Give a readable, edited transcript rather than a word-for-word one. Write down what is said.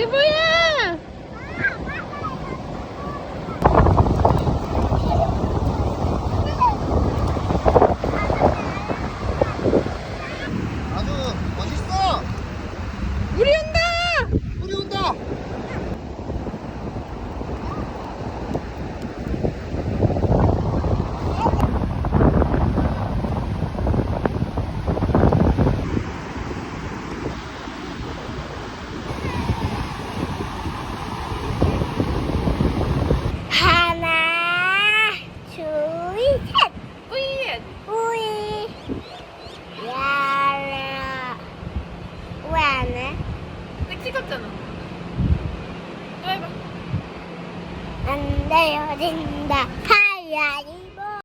이게 뭐야? 아주 멋있어. 물이 온다. 물이 온다. 하나, 둘, 셋. 뿌이. 우이. 야라. 왜 안 해? 섹시 같잖아. 또 해봐. 안 되어진다.